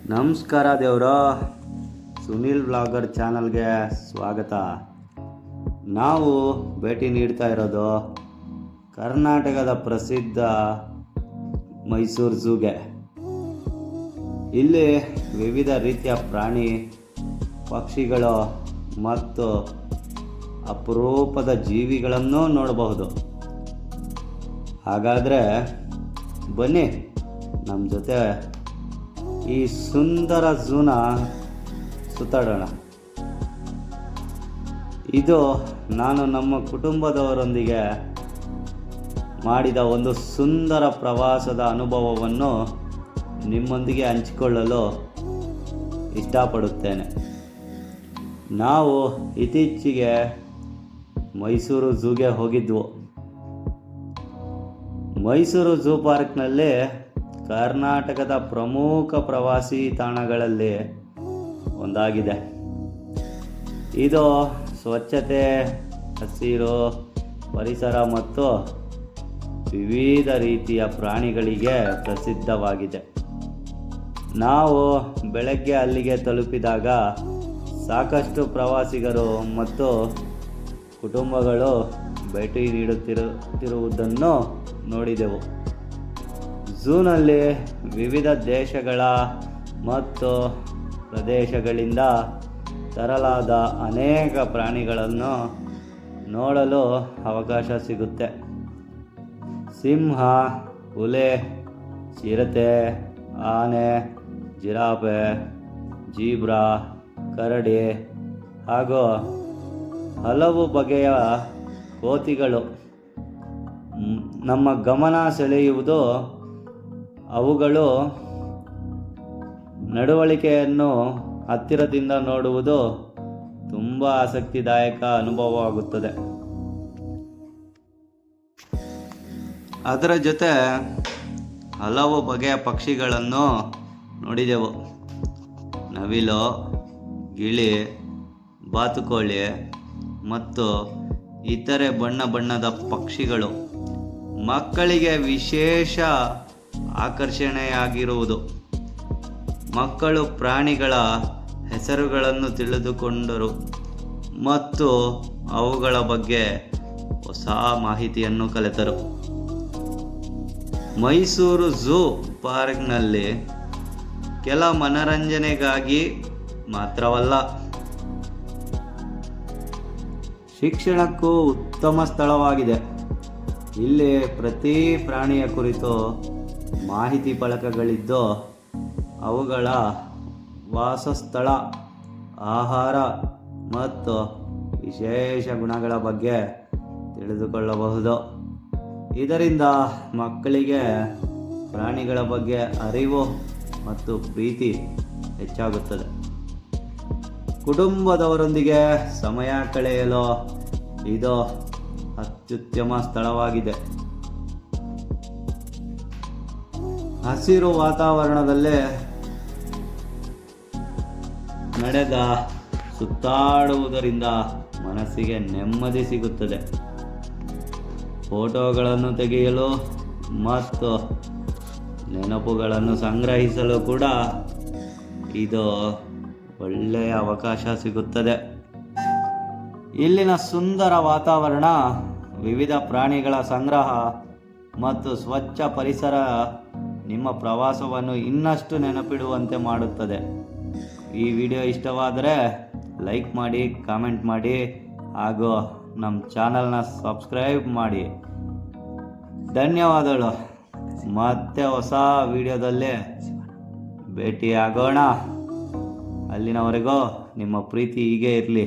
ನಮಸ್ಕಾರ ದೇವ್ರ ಸುನಿಲ್ ವ್ಲಾಗರ್ ಚಾನಲ್ಗೆ ಸ್ವಾಗತ. ನಾವು ಭೇಟಿ ನೀಡ್ತಾ ಇರೋದು ಕರ್ನಾಟಕದ ಪ್ರಸಿದ್ಧ ಮೈಸೂರು ಝೂಗೆ. ಇಲ್ಲಿ ವಿವಿಧ ರೀತಿಯ ಪ್ರಾಣಿ ಪಕ್ಷಿಗಳು ಮತ್ತು ಅಪರೂಪದ ಜೀವಿಗಳನ್ನು ನೋಡಬಹುದು. ಹಾಗಾದರೆ ಬನ್ನಿ ನಮ್ಮ ಜೊತೆ ಈ ಸುಂದರ ಝೂನ ಸುತ್ತಾಡೋಣ. ಇದು ನಾನು ನಮ್ಮ ಕುಟುಂಬದವರೊಂದಿಗೆ ಮಾಡಿದ ಒಂದು ಸುಂದರ ಪ್ರವಾಸದ ಅನುಭವವನ್ನು ನಿಮ್ಮೊಂದಿಗೆ ಹಂಚಿಕೊಳ್ಳಲು ಇಷ್ಟಪಡುತ್ತೇನೆ. ನಾವು ಇತ್ತೀಚೆಗೆ ಮೈಸೂರು ಝೂಗೆ ಹೋಗಿದ್ವು. ಮೈಸೂರು ಝೂ ಪಾರ್ಕ್ನಲ್ಲಿ ಕರ್ನಾಟಕದ ಪ್ರಮುಖ ಪ್ರವಾಸಿ ತಾಣಗಳಲ್ಲಿ ಒಂದಾಗಿದೆ. ಇದು ಸ್ವಚ್ಛತೆ, ಹಸಿರು ಪರಿಸರ ಮತ್ತು ವಿವಿಧ ರೀತಿಯ ಪ್ರಾಣಿಗಳಿಗೆ ಪ್ರಸಿದ್ಧವಾಗಿದೆ. ನಾವು ಬೆಳಗ್ಗೆ ಅಲ್ಲಿಗೆ ತಲುಪಿದಾಗ ಸಾಕಷ್ಟು ಪ್ರವಾಸಿಗರು ಮತ್ತು ಕುಟುಂಬಗಳು ಭೇಟಿ ನೀಡುತ್ತಿರುವುದನ್ನು ನೋಡಿದೆವು. ಝೂನಲ್ಲಿ ವಿವಿಧ ದೇಶಗಳ ಮತ್ತು ಪ್ರದೇಶಗಳಿಂದ ತರಲಾದ ಅನೇಕ ಪ್ರಾಣಿಗಳನ್ನು ನೋಡಲು ಅವಕಾಶ ಸಿಗುತ್ತೆ. ಸಿಂಹ, ಹುಲಿ, ಚಿರತೆ, ಆನೆ, ಜಿರಾಫೆ, ಜೀಬ್ರಾ, ಕರಡಿ ಹಾಗೂ ಹಲವು ಬಗೆಯ ಕೋತಿಗಳು ನಮ್ಮ ಗಮನ ಸೆಳೆಯುವುದು. ಅವುಗಳು ನಡವಳಿಕೆಯನ್ನು ಹತ್ತಿರದಿಂದ ನೋಡುವುದು ತುಂಬ ಆಸಕ್ತಿದಾಯಕ ಅನುಭವವಾಗುತ್ತದೆ. ಅದರ ಜೊತೆ ಹಲವು ಬಗೆಯ ಪಕ್ಷಿಗಳನ್ನು ನೋಡಿದೆವು. ನವಿಲು, ಗಿಳಿ, ಬಾತುಕೋಳಿ ಮತ್ತು ಇತರೆ ಬಣ್ಣ ಬಣ್ಣದ ಪಕ್ಷಿಗಳು ಮಕ್ಕಳಿಗೆ ವಿಶೇಷ ಆಕರ್ಷಣೆಯಾಗಿರುವುದು. ಮಕ್ಕಳು ಪ್ರಾಣಿಗಳ ಹೆಸರುಗಳನ್ನು ತಿಳಿದುಕೊಂಡರು ಮತ್ತು ಅವುಗಳ ಬಗ್ಗೆ ಹೊಸ ಮಾಹಿತಿಯನ್ನು ಕಲಿತರು. ಮೈಸೂರು ಝೂ ಪಾರ್ಕ್ನಲ್ಲಿ ಕೆಲ ಮನರಂಜನೆಗಾಗಿ ಮಾತ್ರವಲ್ಲ, ಶಿಕ್ಷಣಕ್ಕೂ ಉತ್ತಮ ಸ್ಥಳವಾಗಿದೆ. ಇಲ್ಲಿ ಪ್ರತಿ ಪ್ರಾಣಿಯ ಕುರಿತು ಮಾಹಿತಿ ಫಲಕಗಳಿದ್ದು ಅವುಗಳ ವಾಸಸ್ಥಳ, ಆಹಾರ ಮತ್ತು ವಿಶೇಷ ಗುಣಗಳ ಬಗ್ಗೆ ತಿಳಿದುಕೊಳ್ಳಬಹುದು. ಇದರಿಂದ ಮಕ್ಕಳಿಗೆ ಪ್ರಾಣಿಗಳ ಬಗ್ಗೆ ಅರಿವು ಮತ್ತು ಪ್ರೀತಿ ಹೆಚ್ಚಾಗುತ್ತದೆ. ಕುಟುಂಬದವರೊಂದಿಗೆ ಸಮಯ ಕಳೆಯಲು ಇದು ಅತ್ಯುತ್ತಮ ಸ್ಥಳವಾಗಿದೆ. ಹಸಿರು ವಾತಾವರಣದಲ್ಲೇ ನಡೆದ ಸುತ್ತಾಡುವುದರಿಂದ ಮನಸ್ಸಿಗೆ ನೆಮ್ಮದಿ ಸಿಗುತ್ತದೆ. ಫೋಟೋಗಳನ್ನು ತೆಗೆಯಲು ಮತ್ತು ನೆನಪುಗಳನ್ನು ಸಂಗ್ರಹಿಸಲು ಕೂಡ ಇದು ಒಳ್ಳೆಯ ಅವಕಾಶ ಸಿಗುತ್ತದೆ. ಇಲ್ಲಿನ ಸುಂದರ ವಾತಾವರಣ, ವಿವಿಧ ಪ್ರಾಣಿಗಳ ಸಂಗ್ರಹ ಮತ್ತು ಸ್ವಚ್ಛ ಪರಿಸರ ನಿಮ್ಮ ಪ್ರವಾಸವನ್ನು ಇನ್ನಷ್ಟು ನೆನಪಿಡುವಂತೆ ಮಾಡುತ್ತದೆ. ಈ ವಿಡಿಯೋ ಇಷ್ಟವಾದರೆ ಲೈಕ್ ಮಾಡಿ, ಕಾಮೆಂಟ್ ಮಾಡಿ ಹಾಗೂ ನಮ್ಮ ಚಾನಲ್ನ ಸಬ್ಸ್ಕ್ರೈಬ್ ಮಾಡಿ. ಧನ್ಯವಾದಗಳು. ಮತ್ತೆ ಹೊಸ ವಿಡಿಯೋದಲ್ಲಿ ಭೇಟಿಯಾಗೋಣ. ಅಲ್ಲಿನವರೆಗೂ ನಿಮ್ಮ ಪ್ರೀತಿ ಹೀಗೆ ಇರಲಿ.